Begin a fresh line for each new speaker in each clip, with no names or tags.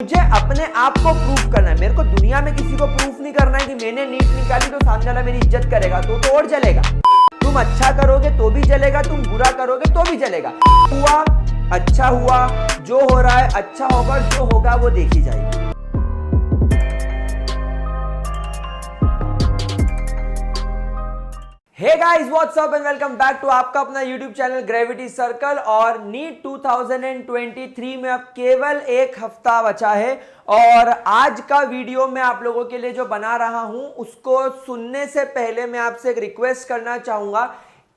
मुझे अपने आप को प्रूफ करना है। मेरे को दुनिया में किसी को प्रूफ नहीं करना है कि मैंने नीट निकाली तो सामने वाला मेरी इज्जत करेगा तो और चलेगा। तुम अच्छा करोगे तो भी चलेगा, तुम बुरा करोगे तो भी चलेगा। हुआ अच्छा हुआ, जो हो रहा है अच्छा होगा, जो होगा वो देखी जाएगी। Hey guys, what's up and welcome back to आपका अपना YouTube चैनल ग्रेविटी सर्कल। और नीट 2023 में अब केवल एक हफ्ता बचा है और आज का वीडियो मैं आप लोगों के लिए जो बना रहा हूं उसको सुनने से पहले मैं आपसे एक रिक्वेस्ट करना चाहूंगा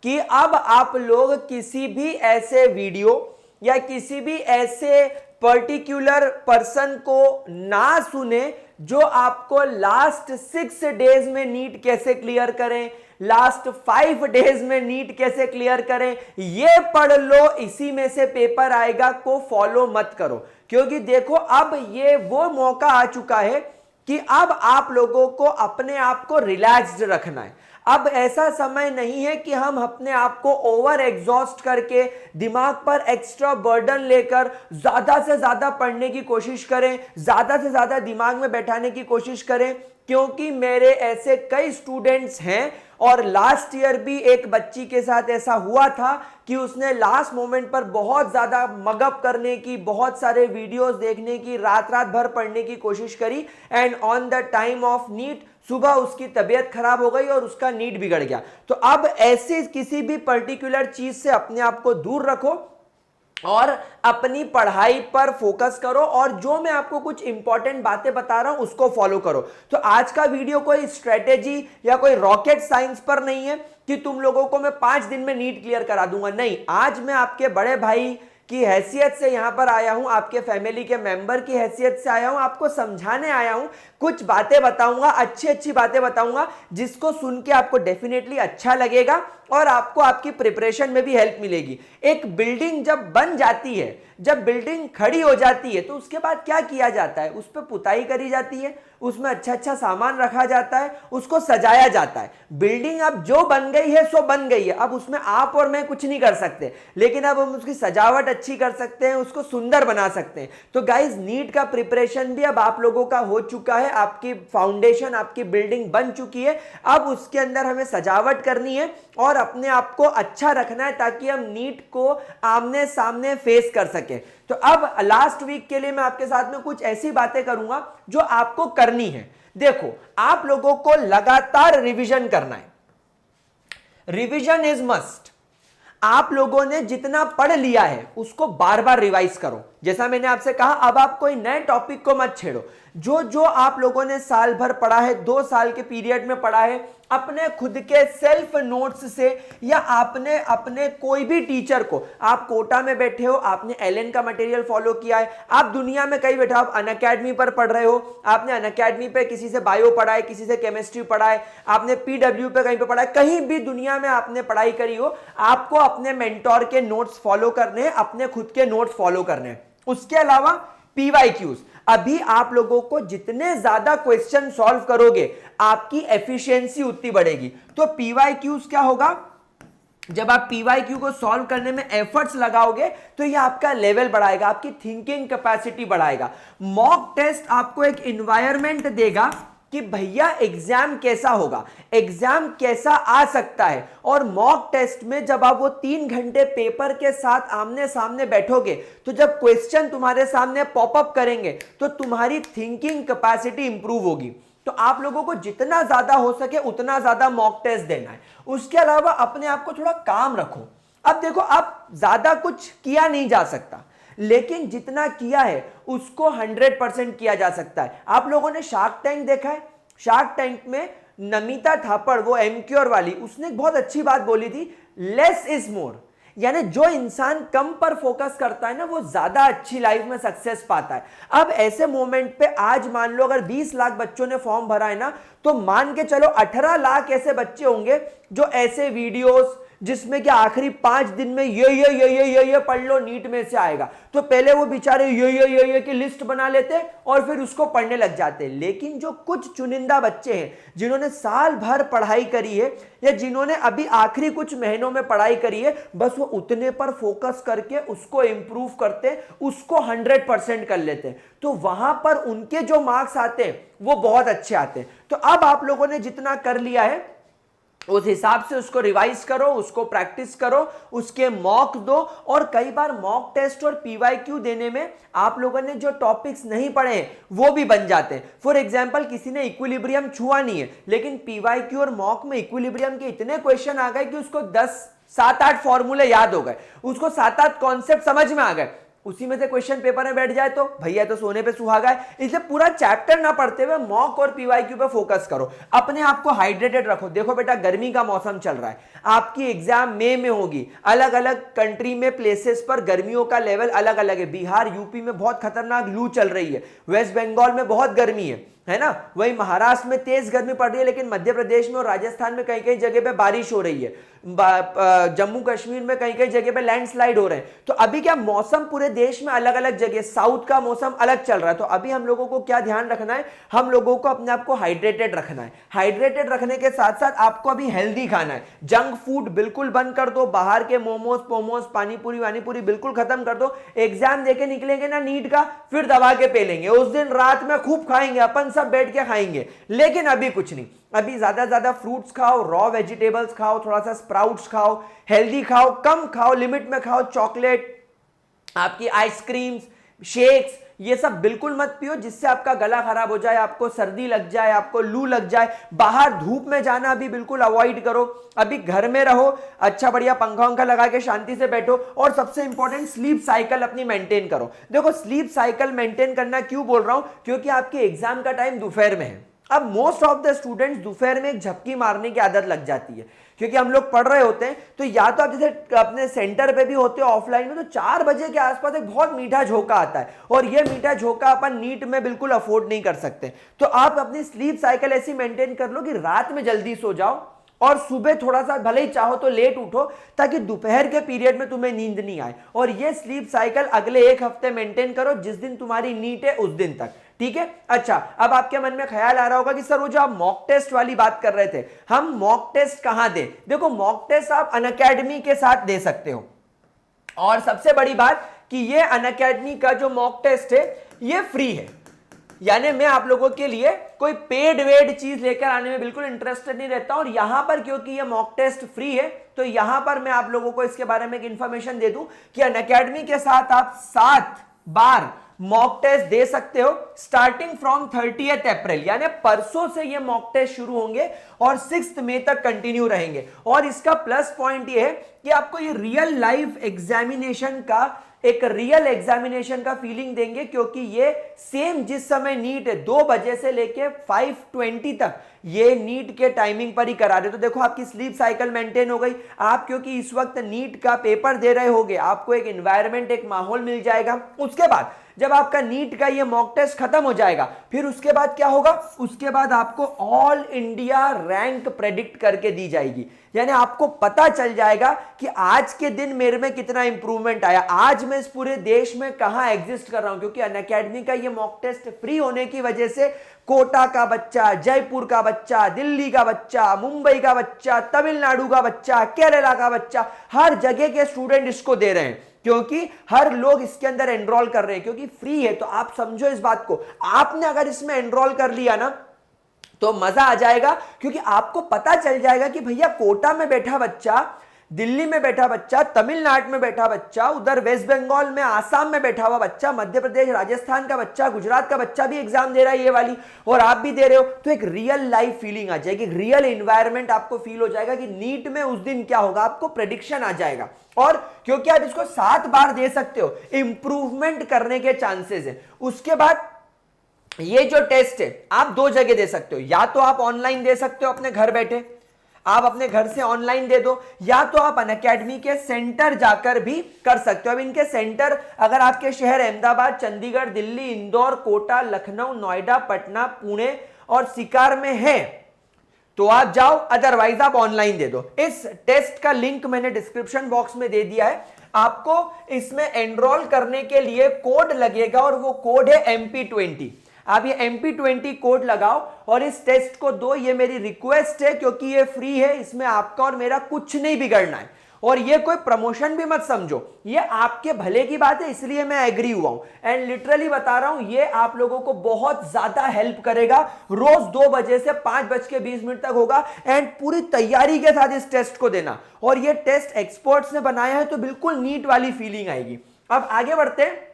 कि अब आप लोग किसी भी ऐसे वीडियो या किसी भी ऐसे पर्टिकुलर पर्सन को ना सुने जो आपको लास्ट 6 डेज में नीट कैसे क्लियर करें, लास्ट 5 डेज में नीट कैसे क्लियर करें, ये पढ़ लो, इसी में से पेपर आएगा को फॉलो मत करो। क्योंकि देखो अब ये वो मौका आ चुका है कि अब आप लोगों को अपने आप को रिलैक्स्ड रखना है। अब ऐसा समय नहीं है कि हम अपने आप को ओवर एग्जॉस्ट करके दिमाग पर एक्स्ट्रा बर्डन लेकर ज्यादा से ज्यादा पढ़ने की कोशिश करें, ज्यादा से ज्यादा दिमाग में बैठाने की कोशिश करें। क्योंकि मेरे ऐसे कई स्टूडेंट्स हैं और लास्ट ईयर भी एक बच्ची के साथ ऐसा हुआ था कि उसने लास्ट मोमेंट पर बहुत ज्यादा मगअप करने की, बहुत सारे वीडियोस देखने की, रात रात भर पढ़ने की कोशिश करी and on the time of NEET सुबह उसकी तबीयत खराब हो गई और उसका नीट बिगड़ गया। तो अब ऐसे किसी भी पर्टिकुलर चीज से अपने आप को दूर रखो और अपनी पढ़ाई पर फोकस करो और जो मैं आपको कुछ इंपॉर्टेंट बातें बता रहा हूं उसको फॉलो करो। तो आज का वीडियो कोई स्ट्रेटेजी या कोई रॉकेट साइंस पर नहीं है कि तुम लोगों को मैं 5 दिन में नीट क्लियर करा दूंगा। नहीं, आज मैं आपके बड़े भाई की हैसियत से यहां पर आया हूं, आपके फैमिली के मेंबर की हैसियत से आया हूं, आपको समझाने आया हूं, कुछ बातें बताऊंगा, अच्छी अच्छी बातें बताऊंगा जिसको सुन के आपको डेफिनेटली अच्छा लगेगा और आपको आपकी प्रिपरेशन में भी हेल्प मिलेगी। एक बिल्डिंग जब बन जाती है, जब बिल्डिंग खड़ी हो जाती है तो उसके बाद क्या किया जाता है? उस पर पुताई करी जाती है, उसमें अच्छा अच्छा सामान रखा जाता है, उसको सजाया जाता है। बिल्डिंग अब जो बन गई है सो बन गई है, अब उसमें आप और मैं कुछ नहीं कर सकते, लेकिन अब हम उसकी सजावट अच्छी कर सकते हैं, उसको सुंदर बना सकते हैं। तो गाइज, नीट का प्रिपरेशन भी अब आप लोगों का हो चुका है, आपकी फाउंडेशन, आपकी बिल्डिंग बन चुकी है। अब उसके अंदर हमें सजावट करनी है और अपने आप को अच्छा रखना है ताकि हम नीट को आमने सामने फेस कर सके। तो अब लास्ट वीक के लिए मैं आपके साथ में कुछ ऐसी बातें करूंगा जो आपको करनी है। देखो, आप लोगों को लगातार रिवीजन करना है। Revision is must. आप लोगों ने जितना पढ़ लिया है उसको बार बार रिवाइज करो। जैसा मैंने आपसे कहा, अब आप कोई नए टॉपिक को मत छेड़ो। जो जो आप लोगों ने साल भर पढ़ा है, 2 साल के पीरियड में पढ़ा है, अपने खुद के सेल्फ नोट्स से या आपने अपने कोई भी टीचर को, आप कोटा में बैठे हो, आपने एलएन का मटेरियल फॉलो किया है, आप दुनिया में कहीं बैठे हो, आप अनअकैडमी पर पढ़ रहे हो, आपने अनअकैडमी पे किसी से बायो पढ़ा है, किसी से केमिस्ट्री पढ़ा है, आपने पीडब्ल्यू पे कहीं पे पढ़ा है, कहीं भी दुनिया में आपने पढ़ाई करी हो, आपको अपने मेंटोर के नोट्स फॉलो करने हैं, अपने खुद के नोट्स फॉलो करने हैं। उसके अलावा पीवाईक्यूज, अभी आप लोगों को जितने ज्यादा क्वेश्चन सॉल्व करोगे आपकी एफिशिएंसी उतनी बढ़ेगी। तो पीवाईक्यूज क्या होगा? जब आप पीवाईक्यू को सॉल्व करने में एफर्ट्स लगाओगे तो ये आपका लेवल बढ़ाएगा, आपकी थिंकिंग कैपेसिटी बढ़ाएगा। मॉक टेस्ट आपको एक एनवायरनमेंट देगा कि भैया एग्जाम कैसा होगा, एग्जाम कैसा आ सकता है। और मॉक टेस्ट में जब आप वो 3 घंटे पेपर के साथ आमने सामने बैठोगे तो जब क्वेश्चन तुम्हारे सामने पॉपअप करेंगे तो तुम्हारी थिंकिंग कैपेसिटी इंप्रूव होगी। तो आप लोगों को जितना ज्यादा हो सके उतना ज्यादा मॉक टेस्ट देना है। उसके अलावा अपने आप को थोड़ा काम रखो। अब देखो, आप ज्यादा कुछ किया नहीं जा सकता, लेकिन जितना किया है उसको 100% किया जा सकता है। आप लोगों ने शार्क टैंक देखा है? शार्क टैंक में नमिता थापड़, वो एमक्योर वाली, उसने एक बहुत अच्छी बात बोली थी, लेस इज मोर। यानी जो इंसान कम पर फोकस करता है ना, वो ज्यादा अच्छी लाइफ में सक्सेस पाता है। अब ऐसे मोमेंट पे आज मान लो अगर 20 लाख बच्चों ने फॉर्म भरा है ना, तो मान के चलो 18 लाख ऐसे बच्चे होंगे जो ऐसे वीडियोस, जिसमें कि आखिरी 5 दिन में ये पढ़ लो, नीट में से आएगा। तो पहले वो बेचारे ये की लिस्ट बना लेते और फिर उसको पढ़ने लग जाते। लेकिन जो कुछ चुनिंदा बच्चे हैं जिन्होंने साल भर पढ़ाई करी है या जिन्होंने अभी आखिरी कुछ महीनों में पढ़ाई करी है, बस वो उतने पर फोकस करके उसको इंप्रूव करते, उसको 100% कर लेते, तो वहां पर उनके जो मार्क्स आते हैं वो बहुत अच्छे आते हैं। तो अब आप लोगों ने जितना कर लिया है उस हिसाब से उसको रिवाइज करो, उसको प्रैक्टिस करो, उसके मॉक दो। और कई बार मॉक टेस्ट और पीवाईक्यू देने में आप लोगों ने जो टॉपिक्स नहीं पढ़े हैं वो भी बन जाते हैं। फॉर एग्जांपल किसी ने इक्विलिब्रियम छुआ नहीं है, लेकिन पीवाईक्यू और मॉक में इक्विलिब्रियम के इतने क्वेश्चन आ गए कि उसको 7-8 फॉर्मूले याद हो गए, उसको 7-8 कॉन्सेप्ट समझ में आ गए, उसी में से क्वेश्चन पेपर में बैठ जाए तो भैया तो सोने पे सुहागा है। इसलिए पूरा चैप्टर ना पढ़ते हुए मॉक और पीवाईक्यू पे फोकस करो, अपने आप को हाइड्रेटेड रखो। देखो बेटा, गर्मी का मौसम चल रहा है, आपकी एग्जाम मई में होगी, अलग अलग कंट्री में प्लेसेस पर गर्मियों का लेवल अलग अलग है। बिहार यूपी में बहुत खतरनाक लू चल रही है, वेस्ट बंगाल में बहुत गर्मी है ना, वही महाराष्ट्र में तेज गर्मी पड़ रही है, लेकिन मध्य प्रदेश में और राजस्थान में कई कई जगह पे बारिश हो रही है, जम्मू कश्मीर में कई कई जगह पे लैंडस्लाइड हो रहे हैं। तो अभी क्या मौसम पूरे देश में अलग अलग जगह, साउथ का मौसम अलग चल रहा है। तो अभी हम लोगों को क्या ध्यान रखना है, हम लोगों को अपने आप को हाइड्रेटेड रखना है। हाइड्रेटेड रखने के साथ साथ आपको अभी हेल्दी खाना है, जंक फूड बिल्कुल बंद कर दो, बाहर के मोमोज पोमोज पानीपुरी वानीपुरी बिल्कुल खत्म कर दो। एग्जाम देके निकलेंगे ना नीट का, फिर दबा के पे लेंगे, उस दिन रात में खूब खाएंगे, अपन सब बैठ के खाएंगे। लेकिन अभी कुछ नहीं, अभी ज्यादा फ्रूट्स खाओ, रॉ वेजिटेबल्स खाओ, थोड़ा सा स्प्राउट्स खाओ, हेल्दी खाओ, कम खाओ, लिमिट में खाओ। चॉकलेट, आपकी आइसक्रीम्स, शेक्स, ये सब बिल्कुल मत पियो जिससे आपका गला खराब हो जाए, आपको सर्दी लग जाए, आपको लू लग जाए। बाहर धूप में जाना अभी बिल्कुल अवॉइड करो, अभी घर में रहो, अच्छा बढ़िया पंखा वंखा लगा के शांति से बैठो। और सबसे इंपॉर्टेंट, स्लीप साइकिल अपनी मेंटेन करो। देखो, स्लीप साइकिल मेंटेन करना क्यों बोल रहा हूं, क्योंकि आपके एग्जाम का टाइम दोपहर में है। अब मोस्ट ऑफ द स्टूडेंट्स दोपहर में एक झपकी मारने की आदत लग जाती है, क्योंकि हम लोग पढ़ रहे होते हैं। तो या तो आप जैसे अपने सेंटर पे भी होते हो ऑफलाइन में, तो 4 बजे के आसपास एक बहुत मीठा झोंका आता है, और ये मीठा झोंका अपन नीट में बिल्कुल अफोर्ड नहीं कर सकते। तो आप अपनी स्लीप साइकिल ऐसी मेंटेन कर लो कि रात में जल्दी सो जाओ और सुबह थोड़ा सा भले ही चाहो तो लेट उठो, ताकि दोपहर के पीरियड में तुम्हें नींद नहीं आए। और ये स्लीप साइकिल अगले 1 हफ्ते मेंटेन करो, जिस दिन तुम्हारी नीट है उस दिन तक, ठीक है। अच्छा, अब आपके मन में ख्याल आ रहा होगा कि सर वो जो आप मॉक टेस्ट वाली बात कर रहे थे, हम मॉक टेस्ट कहां दें? देखो, मॉक टेस्ट आप अनअकैडमी के साथ दे सकते हो। और सबसे बड़ी बात कि ये अनअकैडमी का जो मॉक टेस्ट है ये फ्री है, यानी मैं आप लोगों के लिए कोई पेड वेड चीज लेकर आने में बिल्कुल इंटरेस्टेड नहीं रहता। और यहां पर क्योंकि ये मॉक टेस्ट फ्री है, तो यहां पर मैं आप लोगों को इसके बारे में एक इंफॉर्मेशन दे दूं कि अनअकैडमी के साथ आप 7 बार मॉक टेस्ट दे सकते हो, स्टार्टिंग फ्रॉम 30 अप्रैल, यानी परसों से ये मॉक टेस्ट शुरू होंगे और 6 मई तक कंटिन्यू रहेंगे। और इसका प्लस पॉइंट ये है कि आपको ये रियल लाइफ एग्जामिनेशन का, एक रियल एग्जामिनेशन का फीलिंग देंगे, क्योंकि ये सेम जिस समय नीट है 2 बजे से लेके 5:20 तक ये नीट के टाइमिंग पर ही करा रहे। तो देखो, आपकी स्लीप साइकिल मेंटेन हो गई। आप क्योंकि इस वक्त नीट का पेपर दे रहे होगे, आपको एक एनवायरनमेंट, एक माहौल मिल जाएगा। उसके बाद जब आपका नीट का ये मॉक टेस्ट खत्म हो जाएगा, फिर उसके बाद क्या होगा, उसके बाद आपको ऑल इंडिया रैंक प्रेडिक्ट करके दी जाएगी। यानी आपको पता चल जाएगा कि आज के दिन मेरे में कितना इंप्रूवमेंट आया, आज मैं इस पूरे देश में कहां एग्जिस्ट कर रहा हूं। क्योंकि अनअकैडमी का ये मॉक टेस्ट फ्री होने की वजह से कोटा का बच्चा, जयपुर का बच्चा, दिल्ली का बच्चा, मुंबई का बच्चा, तमिलनाडु का बच्चा, केरला का बच्चा, हर जगह के स्टूडेंट इसको दे रहे हैं, क्योंकि हर लोग इसके अंदर एनरोल कर रहे हैं, क्योंकि फ्री है। तो आप समझो इस बात को, आपने अगर इसमें एनरोल कर लिया ना तो मजा आ जाएगा, क्योंकि आपको पता चल जाएगा कि भैया कोटा में बैठा बच्चा, दिल्ली में बैठा बच्चा, तमिलनाडु में बैठा बच्चा, उधर वेस्ट बंगाल में, आसाम में बैठा हुआ बच्चा, मध्य प्रदेश राजस्थान का बच्चा, गुजरात का बच्चा भी एग्जाम दे रहा है ये वाली, और आप भी दे रहे हो। तो एक रियल लाइफ फीलिंग आ जाएगी, रियल एनवायरनमेंट आपको फील हो जाएगा कि नीट में उस दिन क्या होगा, आपको प्रेडिक्शन आ जाएगा। और क्योंकि आप इसको 7 बार दे सकते हो, इंप्रूवमेंट करने के चांसेस है। उसके बाद ये जो टेस्ट है आप 2 जगह दे सकते हो, या तो आप ऑनलाइन दे सकते हो अपने घर बैठे, आप अपने घर से ऑनलाइन दे दो, या तो आप अनअकैडमी के सेंटर जाकर भी कर सकते हो। अब इनके सेंटर अगर आपके शहर अहमदाबाद, चंडीगढ़, दिल्ली, इंदौर, कोटा, लखनऊ, नोएडा, पटना, पुणे और सिकार में है, तो आप जाओ, अदरवाइज आप ऑनलाइन दे दो। इस टेस्ट का लिंक मैंने डिस्क्रिप्शन बॉक्स में दे दिया है। आपको इसमें एनरोल करने के लिए कोड लगेगा और वो कोड है MP20। आप ये MP20 कोड लगाओ और इस टेस्ट को दो। ये मेरी रिक्वेस्ट है क्योंकि ये फ्री है, इसमें आपका और मेरा कुछ नहीं बिगड़ना है। और ये कोई प्रमोशन भी मत समझो, ये आपके भले की बात है, इसलिए मैं एग्री हुआ हूं। एंड लिटरली बता रहा हूं, ये आप लोगों को बहुत ज्यादा हेल्प करेगा। रोज 2 बजे से 5:20 तक होगा एंड पूरी तैयारी के साथ इस टेस्ट को देना। और ये टेस्ट एक्सपर्ट्स ने बनाया है तो बिल्कुल नीट वाली फीलिंग आएगी। अब आगे बढ़ते हैं।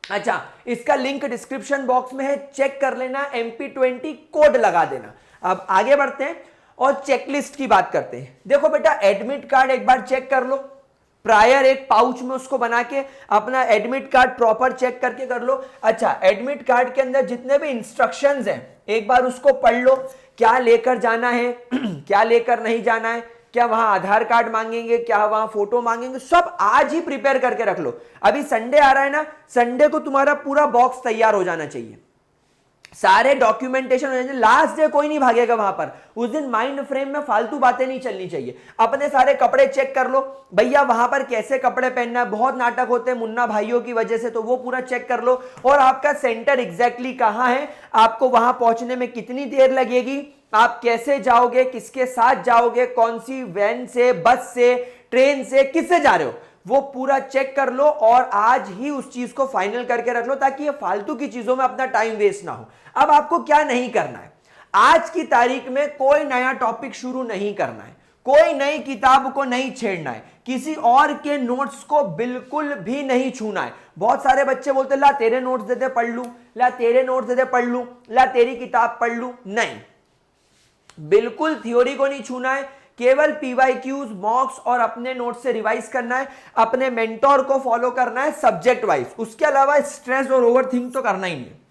अच्छा, इसका लिंक डिस्क्रिप्शन बॉक्स में है, चेक कर लेना, MP20 कोड लगा देना। अब आगे बढ़ते हैं और चेकलिस्ट की बात करते हैं। देखो बेटा, एडमिट कार्ड एक बार चेक कर लो, प्रायर एक पाउच में उसको बना के अपना एडमिट कार्ड प्रॉपर चेक करके कर लो। अच्छा, एडमिट कार्ड के अंदर जितने भी इंस्ट्रक्शंस हैं एक बार उसको पढ़ लो, क्या लेकर जाना है क्या लेकर नहीं जाना है, क्या वहां आधार कार्ड मांगेंगे, क्या वहां फोटो मांगेंगे, सब आज ही प्रिपेयर करके रख लो। अभी संडे आ रहा है ना, संडे को तुम्हारा पूरा बॉक्स तैयार हो जाना चाहिए, सारे डॉक्यूमेंटेशन हो जाए। लास्ट डे कोई नहीं भागेगा वहां पर, उस दिन माइंड फ्रेम में फालतू बातें नहीं चलनी चाहिए। अपने सारे कपड़े चेक कर लो भैया, वहां पर कैसे कपड़े पहनना है। बहुत नाटक होते हैं मुन्ना भाइयों की वजह से, तो वो पूरा चेक कर लो। और आपका सेंटर एग्जैक्टली कहां है, आपको वहां पहुंचने में कितनी देर लगेगी, आप कैसे जाओगे, किसके साथ जाओगे, कौन सी वैन से, बस से, ट्रेन से, किससे जा रहे हो, वो पूरा चेक कर लो और आज ही उस चीज को फाइनल करके रख लो, ताकि ये फालतू की चीजों में अपना टाइम वेस्ट ना हो। अब आपको क्या नहीं करना है, आज की तारीख में कोई नया टॉपिक शुरू नहीं करना है, कोई नई किताब को नहीं छेड़ना है, किसी और के नोट्स को बिल्कुल भी नहीं छूना है। बहुत सारे बच्चे बोलते ला तेरे नोट्स दे दे पढ़ लूं, ला तेरे नोट्स दे दे पढ़ लूं, ला तेरी किताब पढ़ लूं। नहीं, बिल्कुल थ्योरी को नहीं छूना है, केवल PYQs, मॉक्स और अपने नोट से रिवाइज करना है, अपने मेंटोर को फॉलो करना है सब्जेक्ट वाइज। उसके अलावा स्ट्रेस और ओवरथिंक तो करना ही नहीं है।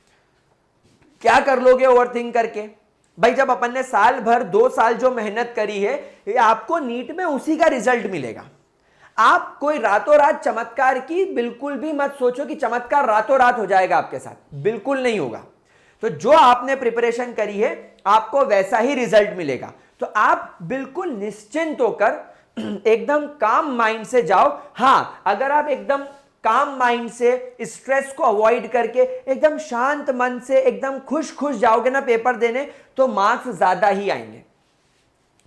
क्या कर लोगे ओवरथिंक करके भाई, जब अपन ने साल भर 2 साल जो मेहनत करी है, ये आपको नीट में उसी का रिजल्ट मिलेगा। आप कोई रातों रात चमत्कार की बिल्कुल भी मत सोचो कि चमत्कार रातों रात हो जाएगा आपके साथ, बिल्कुल नहीं होगा। तो जो आपने प्रिपरेशन करी है आपको वैसा ही रिजल्ट मिलेगा। तो आप बिल्कुल निश्चिंत होकर एकदम काम माइंड से जाओ। हां, अगर आप एकदम काम माइंड से स्ट्रेस को अवॉइड करके एकदम शांत मन से एकदम खुश खुश जाओगे ना पेपर देने, तो मार्क्स ज्यादा ही आएंगे।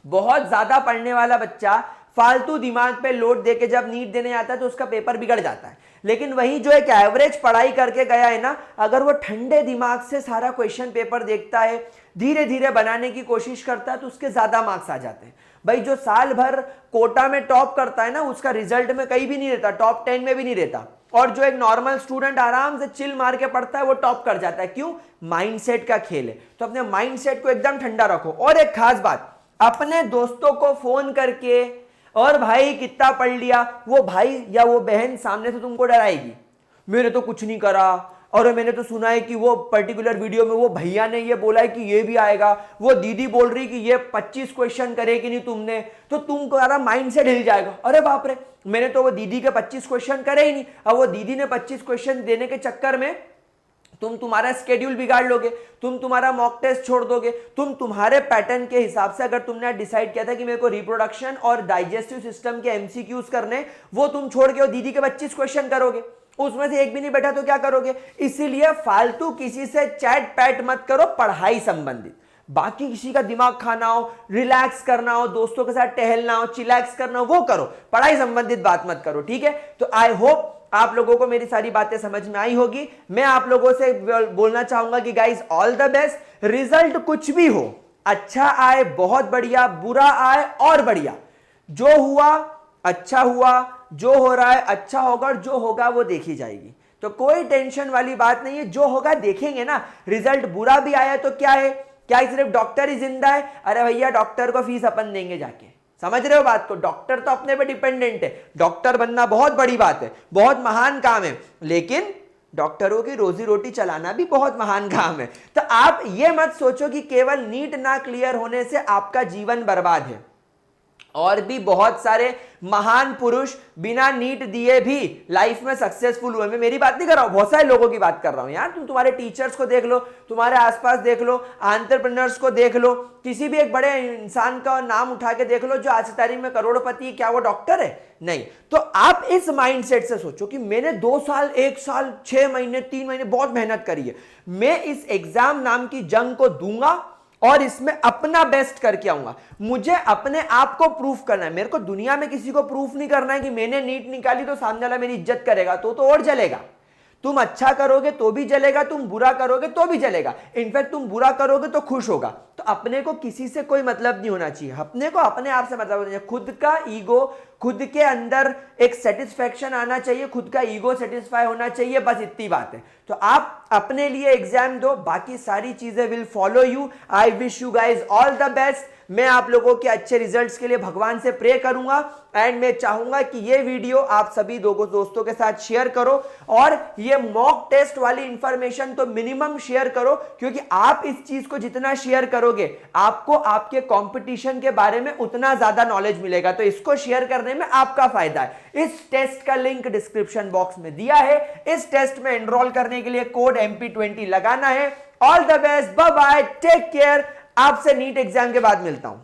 बहुत ज्यादा पढ़ने वाला बच्चा फालतू दिमाग पे लोड देके जब नीट देने जाता है तो उसका पेपर बिगड़ जाता है। लेकिन वही जो एक एवरेज पढ़ाई करके गया है ना, अगर वो ठंडे दिमाग से सारा क्वेश्चन पेपर देखता है, धीरे धीरे बनाने की कोशिश करता है, तो उसके ज्यादा मार्क्स आ जाते हैं। भाई जो साल भर कोटा में टॉप करता है ना, उसका रिजल्ट में कहीं भी नहीं रहता, टॉप 10 में भी नहीं रहता। और जो एक नॉर्मल स्टूडेंट आराम से चिल मार के पढ़ता है वो टॉप कर जाता है। क्यों? माइंडसेट का खेल है। तो अपने माइंडसेट को एकदम ठंडा रखो। और एक खास बात, अपने दोस्तों को फोन करके और भाई कितना पढ़ लिया, वो भाई या वो बहन सामने से तुमको डराएगी, मैंने तो कुछ नहीं करा, और मैंने तो सुना है कि वो पर्टिकुलर वीडियो में वो भैया ने ये बोला है कि ये भी आएगा, वो दीदी बोल रही कि ये 25 क्वेश्चन करेगी नहीं तुमने, तो तुम्हारा माइंड सेट हिल जाएगा। अरे बाप रे, मैंने तो वो दीदी के 25 क्वेश्चन करे ही नहीं। अब वो दीदी ने 25 क्वेश्चन देने के चक्कर में तुम तुम्हारा स्केड्यूल बिगाड़ लोगे, तुम तुम्हारा मॉक टेस्ट छोड़ दोगे, तुम तुम्हारे पैटर्न के हिसाब से अगर तुमने डिसाइड किया था कि मेरे को रिप्रोडक्शन और डाइजेस्टिव सिस्टम के MCQs करने, वो तुम छोड़ के वो दीदी के 25 क्वेश्चन करोगे, उसमें से एक भी नहीं बैठा तो क्या करोगे? इसीलिए फालतू किसी से चैट पैट मत करो पढ़ाई संबंधित। बाकी किसी का दिमाग खाना हो, रिलैक्स करना हो, दोस्तों के साथ टहलना हो, चिलैक्स करना हो, वो करो, पढ़ाई संबंधित बात मत करो। ठीक है? तो आई होप आप लोगों को मेरी सारी बातें समझ में आई होगी। मैं आप लोगों से बोलना चाहूंगा कि guys all the best. Result कुछ भी हो, अच्छा आए बहुत बढ़िया, बुरा आए और बढ़िया, जो हुआ अच्छा हुआ, जो हो रहा है अच्छा होगा, और जो होगा वो देखी जाएगी। तो कोई टेंशन वाली बात नहीं है, जो होगा देखेंगे ना। रिजल्ट बुरा भी आया तो क्या है, क्या सिर्फ डॉक्टर ही जिंदा है? अरे भैया डॉक्टर को फीस अपन देंगे जाके, समझ रहे हो बात को? डॉक्टर तो अपने पे डिपेंडेंट है, डॉक्टर बनना बहुत बड़ी बात है, बहुत महान काम है, लेकिन डॉक्टरों की रोजी रोटी चलाना भी बहुत महान काम है। तो आप ये मत सोचो कि केवल नीट ना क्लियर होने से आपका जीवन बर्बाद है। और भी बहुत सारे महान पुरुष बिना नीट दिए भी लाइफ में सक्सेसफुल हुए। मैं मेरी बात नहीं कर रहा हूं, बहुत सारे लोगों की बात कर रहा हूं यार। तुम्हारे टीचर्स को देख लो, तुम्हारे आसपास देख लो, एंटरप्रेन्योर्स को देख लो, किसी भी एक बड़े इंसान का नाम उठा के देख लो जो आज की तारीख में करोड़पति, क्या वो डॉक्टर है? नहीं। तो आप इस माइंडसेट से सोचो कि मैंने 2 साल, 1 साल, 6 महीने, 3 महीने बहुत मेहनत करी है, मैं इस एग्जाम नाम की जंग को दूंगा और इसमें अपना बेस्ट करके आऊंगा। मुझे अपने आप को प्रूफ करना है, मेरे को दुनिया में किसी को प्रूफ नहीं करना है कि मैंने नीट निकाली तो सामने वाला मेरी इज्जत करेगा, तो और जलेगा। तुम अच्छा करोगे तो भी जलेगा, तुम बुरा करोगे तो भी जलेगा, इनफैक्ट तुम बुरा करोगे तो खुश होगा। तो अपने को किसी से कोई मतलब नहीं होना चाहिए, अपने को अपने आप से मतलब होना चाहिए। खुद का ईगो, खुद के अंदर एक सेटिस्फैक्शन आना चाहिए, खुद का ईगो सेटिस्फाई होना चाहिए, बस इतनी बात है। तो आप अपने लिए एग्जाम दो, बाकी सारी चीजें will follow you. I wish you guys all the best. मैं आप लोगों के अच्छे रिजल्ट्स के लिए भगवान से प्रे करूंगा एंड मैं चाहूंगा कि ये वीडियो आप सभी दोस्तों के साथ शेयर करो और ये मॉक टेस्ट वाली इंफॉर्मेशन तो मिनिमम शेयर करो, क्योंकि आप इस चीज को जितना शेयर करोगे आपको आपके कंपटीशन के बारे में उतना ज्यादा नॉलेज मिलेगा। तो इसको शेयर करने में आपका फायदा है। इस टेस्ट का लिंक डिस्क्रिप्शन बॉक्स में दिया है। इस टेस्ट में एनरोल करने के लिए कोड MP20 लगाना है। All the best, bye bye, take care. आपसे नीट एग्जाम के बाद मिलता हूं।